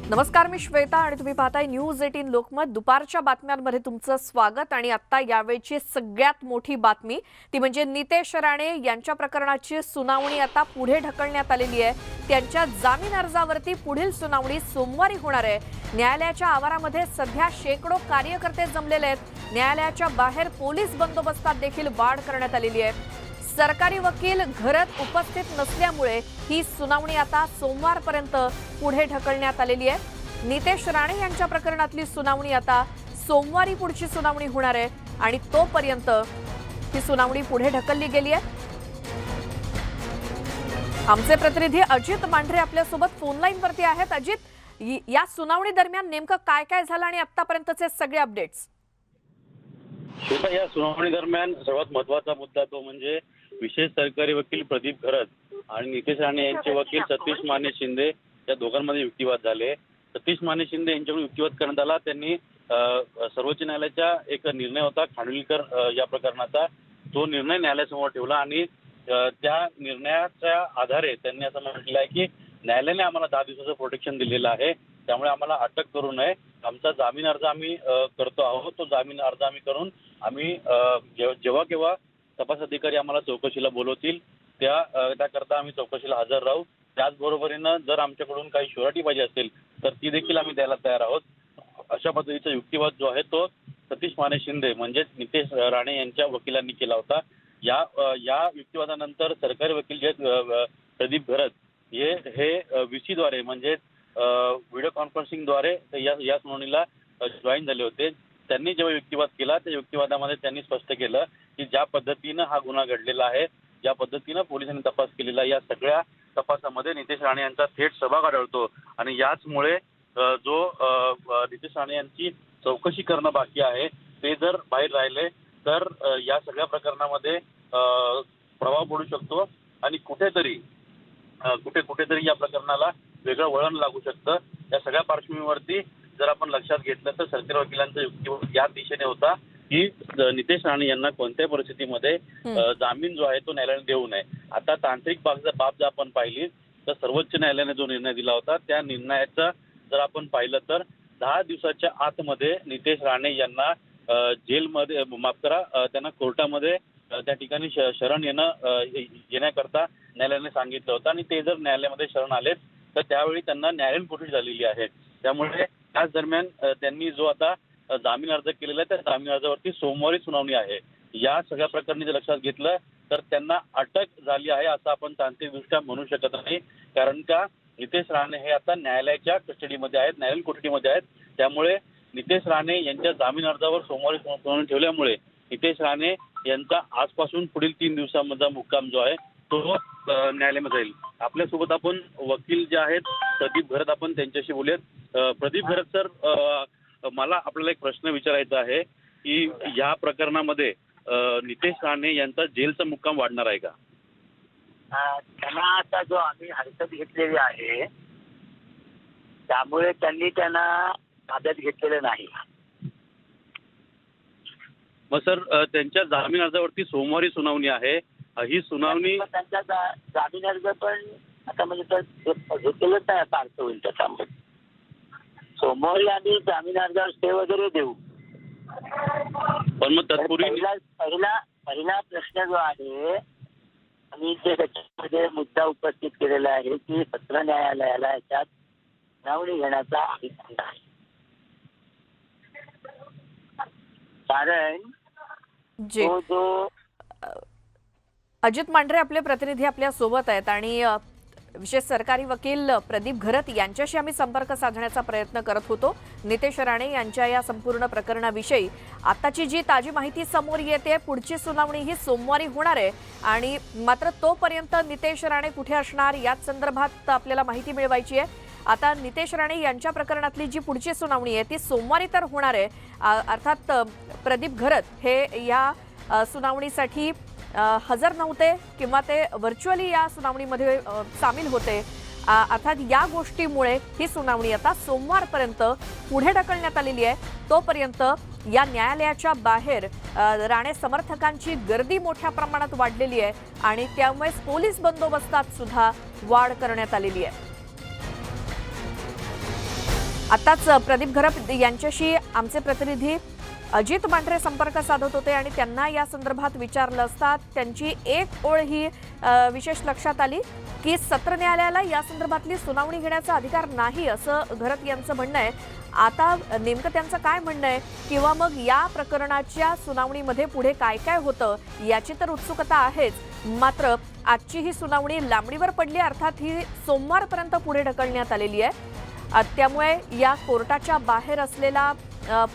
नमस्कार, मी श्वेता आणि तुम्ही पाहताय न्यूज 18 लोकमत। दुपारच्या बातम्यांमध्ये तुमचं स्वागत। आणि आता यावेळची सगळ्यात मोठी बातमी ती म्हणजे नितेश राणे यांच्या प्रकरणाची सुनावणी आता पुढे ढकलण्यात आलेली आहे। त्यांच्या जामीन अर्जावरती पुढील सुनावणी सोमवारी होणार आहे। न्यायालयाच्या आवारामध्ये सध्या शेकडो कार्यकर्ते जमलेले आहेत। न्यायालयाच्या बाहेर पोलीस बंदोबस्तात देखील वाढ करण्यात आलेली आहे। सरकारी वकील घरात उपस्थित नसल्यामुळे ही सुनावणी आता सोमवारपर्यंत पुढे ढकलण्यात आलेली आहे। नितेश राणे यांच्या प्रकरणातली सुनावणी आता सोमवारी पुढची सुनावणी होणार आहे आणि तोपर्यंत ही सुनावणी पुढे ढकलली गेली आहे। आमचे प्रतिनिधी अजित मांढरे आपल्यासोबत फोन लाईन वरती आहेत। अजित, या सुनावणी दरम्यान नेमकं काय काय झालं आणि आतापर्यंतचे सगळे अपडेट्स? या सुनावणी दरम्यान सर्वात महत्त्वाचा मुद्दा तो म्हणजे विशेष सरकारी वकील प्रदीप घरत आणि नितेश राणे यांचे वकील सतीश माने शिंदे या दोघांमध्ये युक्तिवाद झाले। सतीश माने शिंदे यांच्याकडून युक्तिवाद करण्यात आला। त्यांनी सर्वोच्च न्यायालयाचा एक निर्णय होता खानविलकर या प्रकरणाचा, तो निर्णय न्यायालयासमोर ठेवला आणि त्या निर्णयाच्या आधारे त्यांनी असं म्हटलं आहे की न्यायालयाने आम्हाला 10 दिवसाचं प्रोटेक्शन दिलेलं आहे, त्यामुळे आम्हाला अटक करू नये। आमचा जामीन अर्ज आम्ही करतो आहोत, तो जामीन अर्ज आम्ही करून आम्ही जेव्हा केव्हा तपास अधिकारी आम्हाला चौकशीला बोलवतील त्याकरता आम्ही चौकशीला हजर राहू। त्याचबरोबरीनं जर आमच्याकडून काही शुअरिटी पाहिजे असेल तर ती देखील आम्ही द्यायला तयार आहोत। अशा पद्धतीचा युक्तिवाद जो आहे तो सतीश माने शिंदे म्हणजेच नितेश राणे यांच्या वकिलांनी केला होता। या युक्तिवादानंतर सरकारी वकील जे प्रदीप घरत हे VC द्वारे म्हणजे व्हिडिओ कॉन्फरन्सिंगद्वारे या सुनावणीला जॉईन झाले होते। त्यांनी जेव्हा युक्तिवाद केला त्या युक्तिवादामध्ये त्यांनी स्पष्ट केलं की ज्या पद्धतीनं हा गुन्हा घडलेला आहे, ज्या पद्धतीनं पोलिसांनी तपास केलेला, या सगळ्या तपासामध्ये नितेश राणे यांचा थेट सहभाग आढळतो आणि याचमुळे जो नितेश राणे यांची चौकशी करणं बाकी आहे ते जर बाहेर राहिले तर या सगळ्या प्रकरणामध्ये प्रभाव पडू शकतो आणि कुठेतरी या प्रकरणाला वेगळं वळण लागू शकतं। या सगळ्या पार्श्वभूमीवरती जर आपण लक्षात घेतलं तर सरकारी वकिलांचा युक्तिवाद या दिशेने होता की नितेश राणे यांना कोणत्याही परिस्थितीमध्ये जामीन जो आहे तो न्यायालयाने देऊ नये। आता तांत्रिक बाब जर आपण पाहिली तर सर्वोच्च न्यायालयाने जो निर्णय दिला होता त्या निर्णयाचा जर आपण पाहिलं तर 10 दिवसाच्या आतमध्ये नितेश राणे यांना जेलमध्ये त्यांना कोर्टामध्ये त्या ठिकाणी शरण येण्याकरता न्यायालयाने सांगितलं होतं आणि ते जर न्यायालयामध्ये शरण आलेत तर त्यावेळी त्यांना न्यायालयीन कोठडी झालेली आहे। त्यामुळे त्याच दरम्यान त्यांनी जो आता जामीन अर्ज केलेला आहे त्या जामीन अर्जावरती सोमवारी सुनावणी आहे। या सगळ्या प्रकरणी जर लक्षात घेतलं तर त्यांना अटक झाली आहे असं आपण तांत्रिकदृष्ट्या म्हणू शकत नाही, कारण का नितेश राणे हे आता न्यायालयाच्या कस्टडीमध्ये आहेत, न्यायालयीन कोठडीमध्ये आहेत। त्यामुळे नितेश राणे यांच्या जामीन अर्जावर सोमवारी सुनावणी ठेवल्यामुळे नितेश राणे यांचा आजपासून पुढील 3 दिवसांमधला मुक्काम जो आहे तो न्यायालयामध्ये जाईल। आपल्यासोबत आपण वकील जे आहेत प्रदीप घरत, आपण त्यांच्याशी बोलूयात। प्रदीप घरत सर, मला आपल्याला एक प्रश्न विचारायचा आहे की या प्रकरणामध्ये नितेश राणे यांचा जेलचा मुक्काम वाढणार आहे का? त्यांना आता जो आम्ही हरकत घेतलेली आहे त्यामुळे त्यांना ताब्यात घेतलेलं नाही। मग सर, त्यांच्या जामीन अर्जावरती सोमवारी सुनावणी आहे, ही सुनावणी त्यांचा जामीन अर्ज पण आता म्हणजे तर घेतलेलंच नाही आता अर्थ होईल त्याच्यामध्ये। सोमवारी आम्ही जामीन अर्जावर स्टे वगैरे देऊ, पण मग तत्पूर्वी पहिला प्रश्न जो आहे आणि जे त्याच्यामध्ये मुद्दा उपस्थित केलेला आहे की सत्र न्यायालयाला याच्यात सुनावणी घेण्याचा अधिकार आहे। कारण जो अजित मांढरे आपले प्रतिनिधी आपल्या सोबत आहेत आणि विशेष सरकारी वकील प्रदीप घरत यांच्याशी आम्ही संपर्क साधण्याचा प्रयत्न करत होतो। नितेश राणे यांच्या या संपूर्ण प्रकरणाविषयी आताची जी ताजी माहिती समोर येते, पुढची सुनावणी ही सोमवारी होणार आहे आणि मात्र तोपर्यंत नितेश राणे कुठे असणार याच संदर्भात आपल्याला माहिती मिळवायची आहे। आता नितेश राणे यांच्या प्रकरणातली जी पुढची सुनावणी आहे ती सोमवारी तर होणार आहे। अर्थात प्रदीप घरत हे या सुनावणीसाठी हजर नव्हते किंवा ते व्हर्च्युअली या सुनावणीमध्ये सामील होते। अर्थात या गोष्टीमुळे ही सुनावणी आता सोमवारपर्यंत पुढे ढकलण्यात आलेली आहे। तोपर्यंत या न्यायालयाच्या बाहेर राणे समर्थकांची गर्दी मोठ्या प्रमाणात वाढलेली आहे आणि त्यामुळे पोलीस बंदोबस्तात सुद्धा वाढ करण्यात आलेली आहे। आताच प्रदीप घरत यांच्याशी आमचे प्रतिनिधी अजित मांढरे संपर्क साधत होते आणि त्यांना या संदर्भात विचारलं असता त्यांची एक ओळ ही विशेष लक्षात आली की सत्र न्यायालयाला या संदर्भातली सुनावणी घेण्याचा अधिकार नाही असं घरत यांचं म्हणणं आहे। आता नेमकं त्यांचं काय म्हणणं आहे किंवा मग या प्रकरणाच्या सुनावणीमध्ये पुढे काय काय होतं याची तर उत्सुकता आहेच, मात्र आजची ही सुनावणी लांबणीवर पडली, अर्थात ही सोमवारपर्यंत पुढे ढकलण्यात आलेली आहे। त्यामुळे या कोर्टाच्या बाहेर असलेला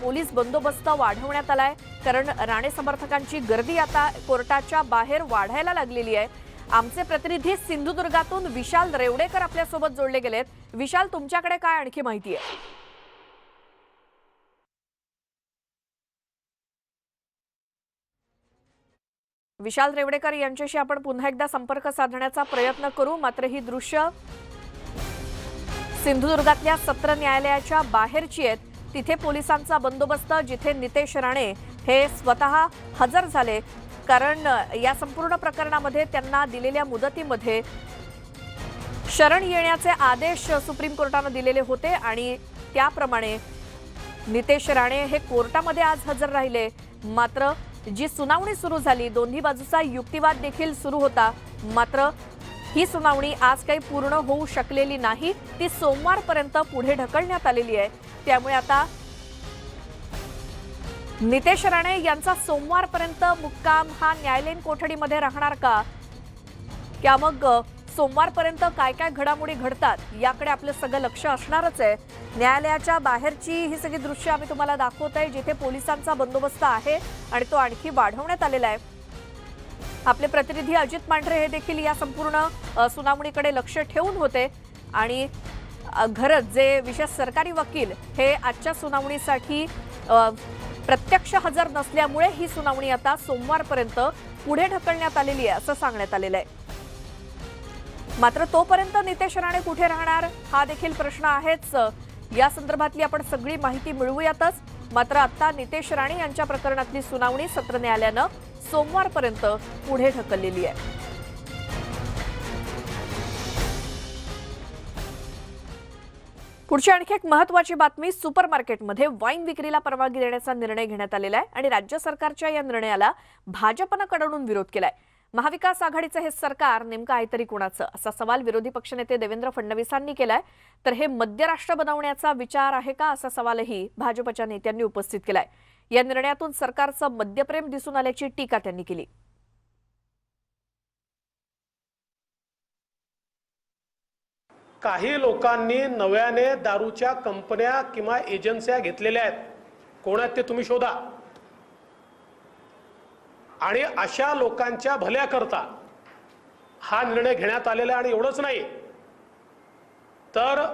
पोलीस बंदोबस्त वाढवण्यात आलाय, कारण राणे समर्थकांची गर्दी आता कोर्टाच्या बाहेर वाढायला लागलेली आहे। आमचे प्रतिनिधी सिंधुदुर्गातून विशाल रेवडेकर आपल्यासोबत जोडले गेलेत। विशाल, तुमच्याकडे काय आणखी माहिती आहे? विशाल रेवडेकर यांच्याशी आपण पुन्हा एकदा संपर्क साधण्याचा प्रयत्न करू, मात्र ही दृश्य सिंधुदुर्गातल्या सत्र न्यायालयाच्या बाहेरची आहेत। तिथे पोलिसांचा बंदोबस्त, जिथे नितेश राणे हे स्वतः हजर झाले, कारण या संपूर्ण प्रकरणामध्ये त्यांना दिलेल्या मुदतीमध्ये शरण येण्याचे आदेश सुप्रीम कोर्टाने दिलेले होते आणि त्याप्रमाणे नितेश राणे हे कोर्टामध्ये आज हजर राहिले। मात्र जी सुनावणी सुरू झाली, दोन्ही बाजूचा युक्तिवाद देखील सुरू होता, मात्र ही सुनावणी आज काही पूर्ण होऊ शकलेली नाही, ती सोमवारपर्यंत पुढे ढकलण्यात आलेली आहे। त्यामुळे आता नितेश राणे यांचा सोमवारपर्यंत मुक्काम हा न्यायालयीन कोठडीमध्ये राहणार का, किंवा मग सोमवारपर्यंत काय काय घडामोडी घडतात याकडे आपलं सगळं लक्ष असणारच आहे। न्यायालयाच्या बाहेरची ही सगळी दृश्य आम्ही तुम्हाला दाखवत आहे, जिथे पोलिसांचा बंदोबस्त आहे आणि तो आणखी वाढवण्यात आलेला आहे। आपले प्रतिनिधी अजित मांढरे हे देखील या संपूर्ण सुनावणीकडे लक्ष ठेवून होते आणि घरत जे विशेष सरकारी वकील हे आजच्या सुनावणीसाठी प्रत्यक्ष हजर नसल्यामुळे ही सुनावणी आता सोमवारपर्यंत पुढे ढकलण्यात आलेली आहे असं सांगण्यात आलेलं आहे। मात्र तोपर्यंत नितेश राणे कुठे राहणार हा देखील प्रश्न आहेच। या संदर्भातली आपण सगळी माहिती मिळवूयातच, मात्र आता नितेश राणे यांच्या प्रकरणातली सुनावणी सत्र न्यायालयानं सोमवारपर्यंत पुढे ढकललेली आहे। पुढची आणखी एक महत्त्वाची बातमी, सुपरमार्केटमध्ये वाईन विक्रीला परवानगी देण्याचा निर्णय घेण्यात आलेला आहे आणि राज्य सरकारच्या या निर्णयाला भाजपनं कडकडून विरोध केलाय। महाविकास आघाडीचं हे सरकार नेमकं आहे तरी कोणाचं, असा सवाल विरोधी पक्षनेते देवेंद्र फडणवीसांनी केलाय। तर हे मध्यराष्ट्र बनवण्याचा विचार आहे का, असा सवालही भाजपच्या नेत्यांनी उपस्थित केलाय। या निर्णयातून सरकारचं मद्यप्रेम दिसून आल्याची टीका त्यांनी केली। काही लोकांनी नव्याने दारूच्या कंपन्या किंवा एजन्स्या घेतलेल्या आहेत, कोण आहेत ते तुम्ही शोधा, आणि अशा लोकांच्या भल्याकरता हा निर्णय घेण्यात आलेला आहे। आणि एवढंच नाही तर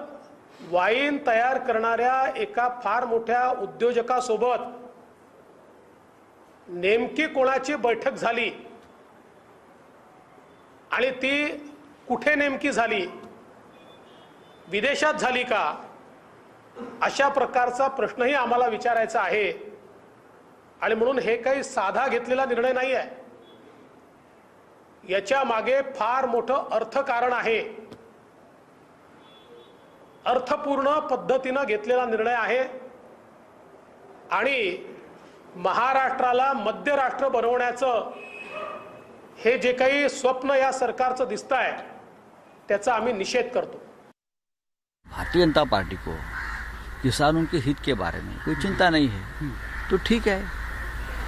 वाईन तयार करणाऱ्या एका फार मोठ्या उद्योजकासोबत नेमकी कोणाची बैठक झाली आणि ती कुठे नेमकी झाली, विदेशात झाली का, अशा प्रकारचा प्रश्नही आम्हाला विचारायचा आहे। आणि म्हणून हे काही साधा घेतलेला निर्णय नाही आहे, याच्या मागे फार मोठं अर्थकारण आहे, अर्थपूर्ण पद्धतीनं घेतलेला निर्णय आहे। आणि महाराष्ट्राला मध्यराष्ट्र बनवण्याचं हे जे काही स्वप्न या सरकारचं दिसतंय त्याचा आम्ही निषेध करतो। भारतीय जनता पार्टी को किसानों के हित के बारे में कोई चिंता नहीं है तो ठीक है,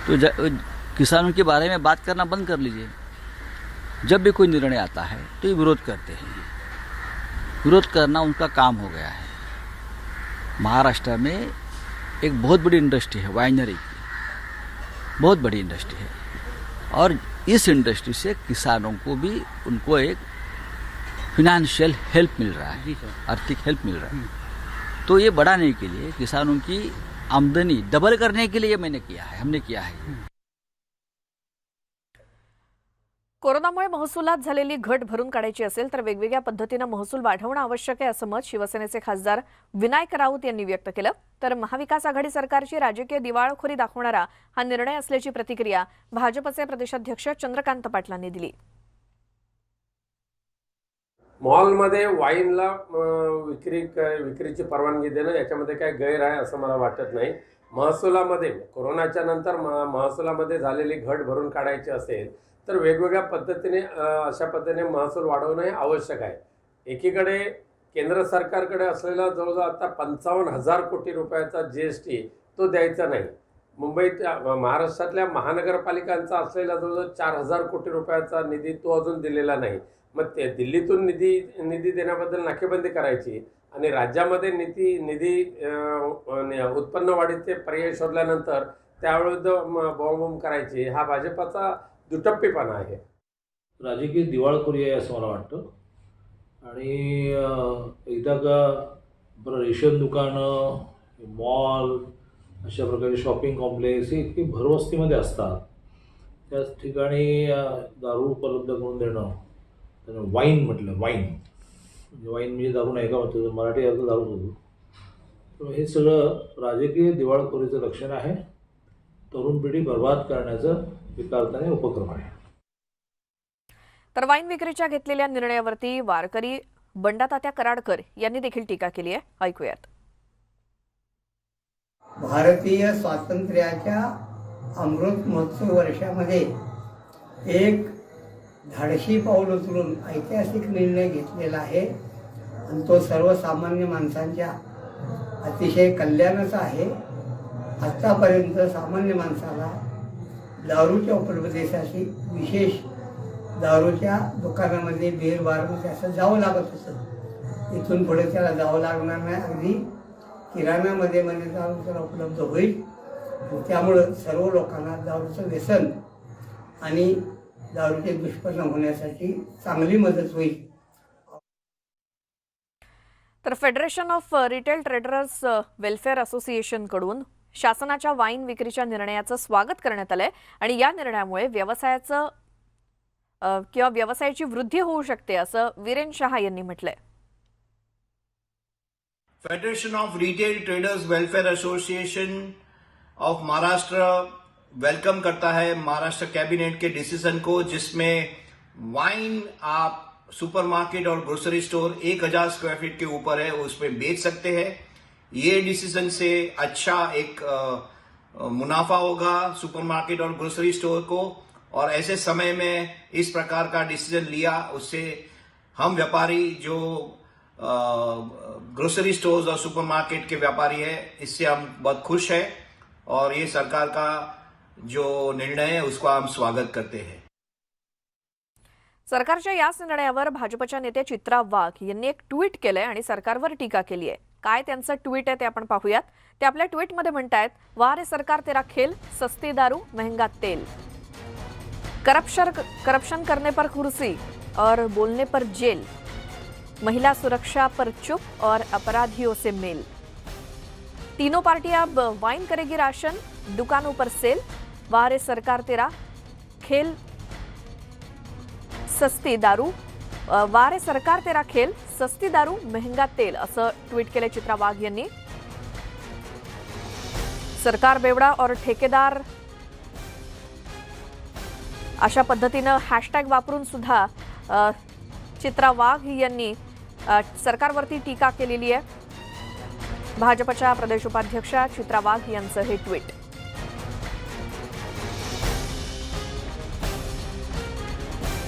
तो किसानों के बारे में बात करना बंद कर लीजिए। जब भी कोई निर्णय आता है तो ये विरोध करते हैं, विरोध करना उनका काम हो गया है। महाराष्ट्र में एक बहुत बड़ी इंडस्ट्री है वाइनरी की, बहुत बड़ी इंडस्ट्री है, और इस इंडस्ट्री से किसानों को भी उनको एक फिनेंशियल हेल्प मिल रहा है, आर्थिक हेल्प मिल रहा है। तो ये बढ़ाने के लिए, किसानों की आमदनी डबल करने के लिए मैंने किया है, हमने किया है। कोरोनामुळे महसुलात झालेली घट भरून काढायची असेल तर वेगवेगळ्या पद्धतीने महसूल वाढवणं आवश्यक आहे, असं मत शिवसेनेचे खासदार विनायक राऊत यांनी व्यक्त केलं। तर महाविकास आघाडी सरकारची राजकीय दिवाळखोरी दाखवणारा हा निर्णय असल्याची प्रतिक्रिया भाजपचे प्रदेशाध्यक्ष चंद्रकांत पाटलांनी दिली। मॉलमध्ये वाईनला विक्रीची परवानगी देणं याच्यामध्ये काय गैर आहे असं मला वाटत नाही. महसुलामध्ये कोरोनाच्या नंतर महसुलामध्ये झालेली घट भरून काढायची असेल तर वेगवेगळ्या पद्धतीने अशा पद्धतीने महसूल वाढवणं हे आवश्यक आहे. एकीकडे केंद्र सरकारकडे असलेला जवळजवळ आता 55,000 कोटी रुपयाचा GST तो द्यायचा नाही. महाराष्ट्रातल्या महानगरपालिकांचा असलेला जवळजवळ 4,000 कोटी रुपयाचा निधी तो अजून दिलेला नाही. मग ते दिल्लीतून निधी देण्याबद्दल नाकेबंदी करायची आणि राज्यामध्ये निधी उत्पन्न वाढीचे पर्याय शोधल्यानंतर त्याविरुद्ध बॉम्ब करायची हा भाजपाचा दुटप्पीपणा आहे. राजकीय दिवाळखोरी आहे असं मला वाटतं. आणि एकदा का बरं रेशन दुकानं, मॉल, अशा प्रकारे शॉपिंग कॉम्प्लेक्स हे इतके भरवस्तीमध्ये असतात. त्याच ठिकाणी दारू उपलब्ध करून देणं, त्यानं वाईन म्हटलं, वाईन म्हणजे दारू नाही का म्हणतो, मराठी अर्थ दारू होतो. तर हे सगळं राजकीय दिवाळखोरीचं लक्षण आहे. तरुण पिढी बर्बाद करण्याचं एका अर्थाने उपक्रम आहे. तर वाईन विक्रीच्या घेतलेल्या निर्णयावरती वारकरी बंडातात्या कराडकर यांनी देखील टीका केली आहे. ऐकूयात. भारतीय स्वातंत्र्याच्या अमृत महोत्सव वर्षामध्ये एक धाडसी पाऊल उचलून ऐतिहासिक निर्णय घेतलेला आहे आणि तो सर्वसामान्य माणसांच्या अतिशय कल्याणाचा आहे. आत्तापर्यंत सामान्य माणसाला दारूच्या उपलब्धतेसाठी विशेष दारूच्या दुकानामध्ये बिअर बारमध्ये असं जावं लागत होतं. इथून पुढे त्याला जावं लागणार नाही. अगदी किराणामध्ये म्हणजे दारू त्याला उपलब्ध होईल. त्यामुळं सर्व लोकांना दारूचं व्यसन आणि दारूचे दुष्परिणाम होण्यासाठी चांगली मदत होईल. तर federation of retail traders welfare असोसिएशनकडून शासनाच्या वाईन विक्रीच्या निर्णयाचं स्वागत करण्यात आलंय आणि या निर्णयामुळे व्यवसायाचं किंवा व्यवसायाची वृद्धी होऊ शकते असं वीरेन शहा यांनी म्हटलंय. Federation of retail traders welfare association of Maharashtra welcome करता है महाराष्ट्र कैबिनेट के डिसीजन को, जिसमें वाइन आप सुपरमार्केट और ग्रोसरी स्टोर 1,000 स्क्वायर फीट के ऊपर है उसमें बेच सकते हैं. ये डिसीजन से अच्छा एक मुनाफा होगा सुपरमार्केट और ग्रोसरी स्टोर को, और ऐसे समय में इस प्रकार का डिसीजन लिया उससे हम व्यापारी जो ग्रोसरी स्टोर्स और सुपरमार्केट के व्यापारी है इससे हम बहुत खुश हैं और ये सरकार का जो निर्णय है उसका हम स्वागत करते हैं. सरकारच्या याच निर्णयावर भाजपच्या नेत्या चित्रा वाघ यांनी एक ट्विट केलंय आणि सरकारवर टीका केली आहे. काय त्यांचं ट्विट आहे ते आपण पाहूयात. ते आपल्या ट्विटमध्ये म्हणतायत, वाह रे सरकार तेरा खेल, सस्ती दारू महंगा तेल, करप्शन करने पर कुर्सी और बोलने पर जेल, महिला सुरक्षा पर चुप और अपराधियों से मेल, तीनों पार्टियां अब वाइन करेगी राशन, दुकानों पर सेल, वाह रे सरकार तेरा खेल, सस्ती दारू, वाह रे सरकार तेरा खेल, सस्ती दारू महंगा तेल असं ट्विट केलं चित्रा वाघ यांनी. सरकार बेवडा और ठेकेदार अशा पद्धतीनं हॅशटॅग वापरून सुद्धा चित्रा वाघ यांनी सरकारवरती टीका केलेली आहे. भाजपच्या प्रदेश उपाध्यक्षा चित्रा वाघ यांचं हे ट्विट.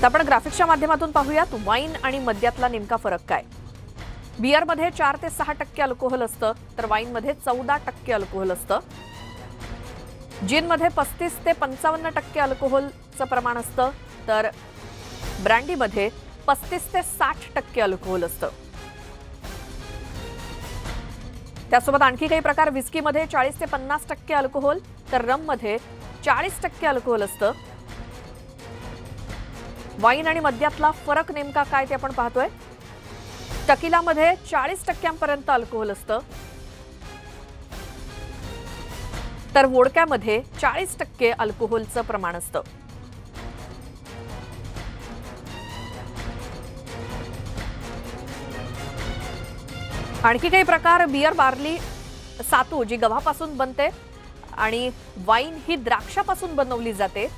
तर आपण ग्राफिक्सच्या माध्यमातून पाहूयात वाईन आणि मद्यातला नेमका फरक काय. बिअरमध्ये 4 ते 6% अल्कोहोल असतं, तर वाईनमध्ये 14% अल्कोहोल असतं. जिनमध्ये 35 ते 55% अल्कोहोलचं प्रमाण असतं, तर ब्रँडीमध्ये 35 ते 60% अल्कोहोल असतं. त्यासोबत आणखी काही प्रकार, विस्कीमध्ये 40 ते 50% अल्कोहोल, तर रममध्ये 40% अल्कोहोल असतं. वाईन आणि मद्यातला फरक नेमका काय ते आपण पाहतोय. टकिलामध्ये 40% अल्कोहोल असतं, तर वोडक्यामध्ये 40% अल्कोहोलचं प्रमाण असतं. आणखी काही प्रकार, बियर बार्ली सातू जी गव्हापासून बनते आणि वाईन ही द्राक्षापासून बनवली जाते,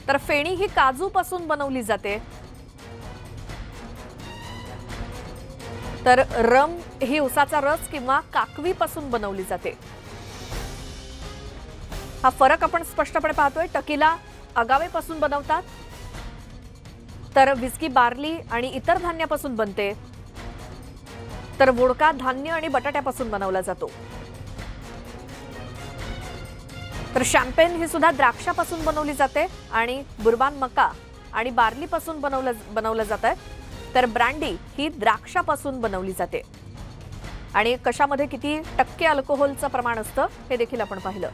तर फेणी ही काजूपासून बनवली जाते. तर रम ही उसाचा रस किंवा काकवीपासून बनवली जाते. हा फरक आपण स्पष्टपणे पाहतोय. टकीला अगावेपासून बनवतात, तर विस्की बार्ली आणि इतर धान्यापासून बनते, तर वोडका धान्य आणि बटाट्यापासून बनवला जातो. तर शॅम्पेन ही सुद्धा द्राक्षापासून बनवली जाते आणि बुरबान मका आणि बार्लीपासून बनवलं जातं. तर ब्रँडी ही द्राक्षापासून बनवली जाते. आणि कशामध्ये किती टक्के अल्कोहोलचं प्रमाण असतं हे देखील आपण पाहिलं.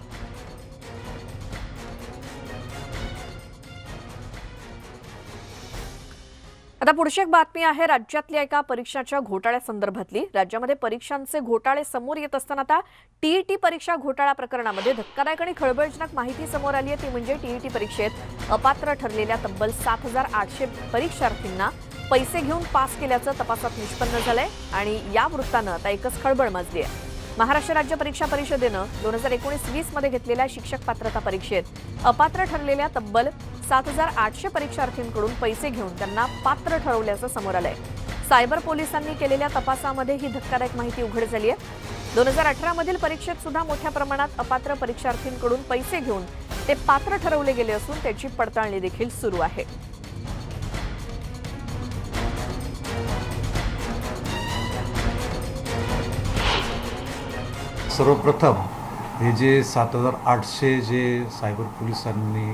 आता पुढची एक बातमी आहे राज्यातल्या एका परीक्षाच्या घोटाळ्यासंदर्भातली. राज्यामध्ये परीक्षांचे घोटाळे समोर येत असताना आता टीईटी परीक्षा घोटाळा प्रकरणामध्ये धक्कादायक आणि खळबळजनक माहिती समोर आली आहे. ती म्हणजे टीईटी परीक्षेत अपात्र ठरलेल्या तब्बल 7,800 परीक्षार्थींना पैसे घेऊन पास केल्याचं तपासात निष्पन्न झालंय आणि या वृत्तानं आता एकच खळबळ माजली आहे. महाराष्ट्र राज्य परीक्षा परिषदेनं 2019-20 मध्ये घेतलेल्या शिक्षक पात्रता परीक्षेत अपात्र ठरलेल्या तब्बल 7,800 परीक्षार्थींकडून पैसे घेऊन त्यांना पात्र ठरवल्याचं समोर आलंय. सायबर पोलिसांनी केलेल्या तपासामध्ये ही धक्कादायक माहिती उघड झाली आहे. 2018 मधील परीक्षेत सुद्धा मोठ्या प्रमाणात अपात्र परीक्षार्थींकडून पैसे घेऊन ते पात्र ठरवले गेले असून त्याची पडताळणी देखील सुरू आहे. सर्वप्रथम हे जे 7,800 जे सायबर पोलिसांनी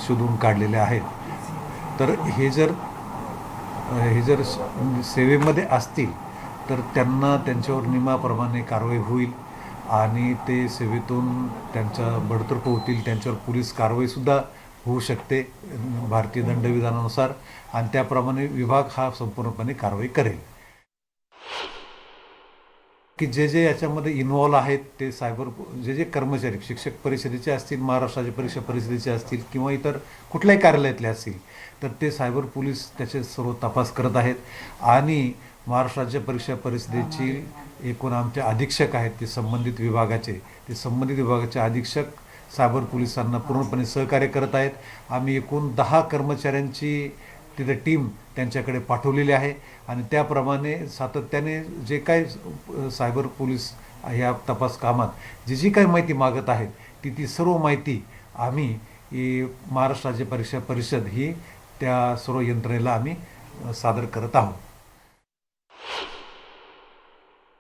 शोधून काढलेले आहेत, तर हे जर सेवेमध्ये असतील तर त्यांना त्यांच्यावर नियमाप्रमाणे कारवाई होईल आणि ते सेवेतून त्यांच्या बडतर्फ होतील. त्यांच्यावर पोलीस कारवाईसुद्धा होऊ शकते भारतीय दंडविधानानुसार आणि त्याप्रमाणे विभाग हा संपूर्णपणे कारवाई करेल. की जे याच्यामध्ये इन्व्हॉल्व आहेत ते सायबर जे कर्मचारी शिक्षक परिषदेचे असतील, महाराष्ट्र राज्य परीक्षा परिषदेचे असतील किंवा इतर कुठल्याही कार्यालयातले असतील, तर ते सायबर पोलीस त्याचे सर्व तपास करत आहेत. आणि महाराष्ट्र राज्य परीक्षा परिषदेची एकूण आमचे अधीक्षक आहेत ते संबंधित विभागाचे अधीक्षक सायबर पोलिसांना पूर्णपणे सहकार्य करत आहेत. आम्ही एकूण 10 कर्मचाऱ्यांची तिथे टीम त्यांच्याकडे पाठवलेली आहे आणि त्याप्रमाणे सातत्याने जे काय सायबर पोलीस ह्या तपास कामात जी काही माहिती मागत आहेत ती सर्व माहिती आम्ही महाराष्ट्र राज्य परीक्षा परिषद ही त्या सर्व यंत्रणेला आम्ही सादर करत आहोत.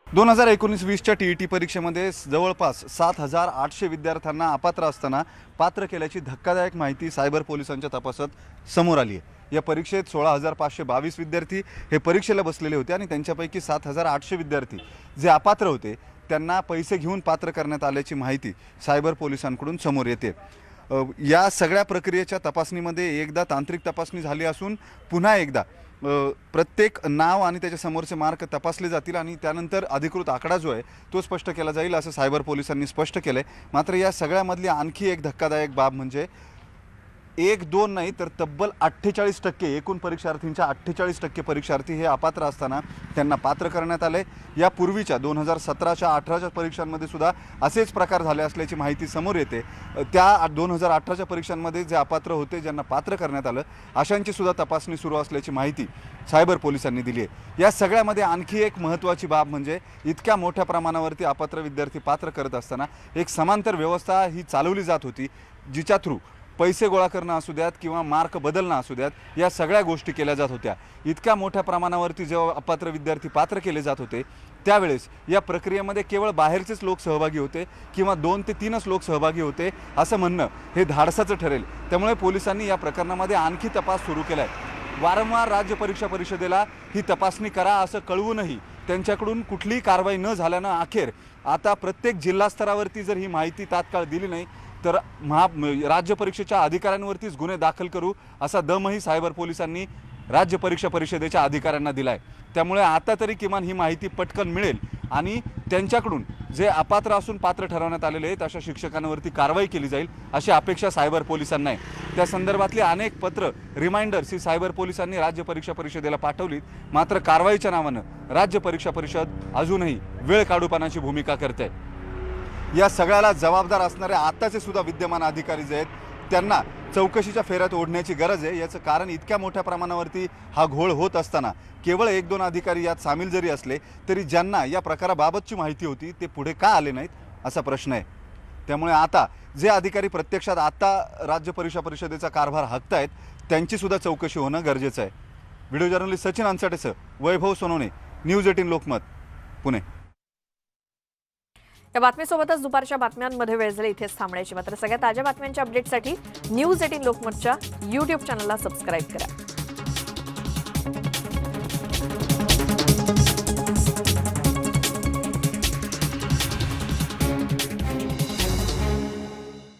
2019-20च्या टीईटी परीक्षेमध्ये जवळपास 7,800 विद्यार्थ्यांना अपात्र असताना पात्र केल्याची धक्कादायक माहिती सायबर पोलिसांच्या तपासात समोर आली आहे. या परीक्षेत 16,522 विद्यार्थी हे परीक्षेला बसलेले होते आणि त्यांच्यापैकी 7,800 विद्यार्थी जे अपात्र होते त्यांना पैसे घेऊन पात्र करण्यात आल्याची माहिती सायबर पोलिसांकडून समोर येते. या सगळ्या प्रक्रियेच्या तपासणीमध्ये एकदा तांत्रिक तपासणी झाली असून पुन्हा एकदा प्रत्येक नाव आणि त्याच्या समोरचे मार्क तपासले जातील आणि त्यानंतर अधिकृत आकडा जो आहे तो स्पष्ट केला जाईल असं सायबर पोलिसांनी स्पष्ट केलं आहे. मात्र या सगळ्यामधली आणखी एक धक्कादायक बाब म्हणजे 1-2 नाही तर तब्बल 48% एकूण परीक्षार्थींच्या 48% परीक्षार्थी हे अपात्र असताना त्यांना पात्र करण्यात आले. यापूर्वीच्या 2017च्या 18च्या परीक्षांमध्ये सुद्धा असेच प्रकार झाले असल्याची माहिती समोर येते. त्या 2018च्या परीक्षांमध्ये जे अपात्र होते ज्यांना पात्र करण्यात आलं अशांची सुद्धा तपासणी सुरू असल्याची माहिती सायबर पोलिसांनी दिली आहे. या सगळ्यामध्ये आणखी एक महत्त्वाची बाब म्हणजे इतक्या मोठ्या प्रमाणावरती अपात्र विद्यार्थी पात्र करत असताना एक समांतर व्यवस्था ही चालवली जात होती जिच्या थ्रू पैसे गोळा करणं असू द्यात किंवा मार्क बदलणं असू द्यात, या सगळ्या गोष्टी केल्या जात होत्या. इतक्या मोठ्या प्रमाणावरती जेव्हा अपात्र विद्यार्थी पात्र केले जात होते त्यावेळेस या प्रक्रियेमध्ये केवळ बाहेरचेच लोक सहभागी होते किंवा 2 ते 3च लोक सहभागी होते असं म्हणणं हे धाडसाचं ठरेल. त्यामुळे पोलिसांनी या प्रकरणामध्ये आणखी तपास सुरू केला आहे. वारंवार राज्य परीक्षा परिषदेला ही तपासणी करा असं कळवूनही त्यांच्याकडून कुठलीही कारवाई न झाल्यानं अखेर आता प्रत्येक जिल्हा स्तरावरती जर ही माहिती तात्काळ दिली नाही तर राज्य परीक्षेच्या अधिकाऱ्यांवरतीच गुन्हे दाखल करू असा दमही सायबर पोलिसांनी राज्य परीक्षा परिषदेच्या अधिकाऱ्यांना दिला आहे. त्यामुळे आता तरी किमान ही माहिती पटकन मिळेल आणि त्यांच्याकडून जे अपात्र असून पात्र ठरवण्यात आलेले आहेत अशा शिक्षकांवरती कारवाई केली जाईल अशी अपेक्षा सायबर पोलिसांना आहे. त्या संदर्भातली अनेक पत्र रिमाइंडर्स ही सायबर पोलिसांनी राज्य परीक्षा परिषदेला पाठवलीत. मात्र कारवाईच्या नावानं राज्य परीक्षा परिषद अजूनही वेळ काढूपणाची भूमिका करते. या सगळ्याला जबाबदार असणारे आताचे सुद्धा विद्यमान अधिकारी जे आहेत त्यांना चौकशीच्या फेऱ्यात ओढण्याची गरज आहे. याचं कारण इतक्या मोठ्या प्रमाणावरती हा घोळ होत असताना केवळ 1-2 अधिकारी यात सामील जरी असले तरी ज्यांना या प्रकाराबाबतची माहिती होती ते पुढे का आले नाहीत असा प्रश्न आहे. त्यामुळे आता जे अधिकारी प्रत्यक्षात आता राज्य परिषदेचा कारभार हाकतायत त्यांची सुद्धा चौकशी होणं गरजेचं आहे. व्हिडिओ जर्नलिस्ट सचिन अन्साटेसह वैभव सोनवणे, न्यूज 18 लोकमत, पुणे. या बातमीसोबतच दुपारच्या बातम्यांमध्ये वेळ झाली इथेच थांबण्याची. मात्र सगळ्या ताज्या बातम्यांच्या अपडेटसाठी न्यूज 18 लोकमतच्या YouTube चॅनलला सबस्क्राईब करा.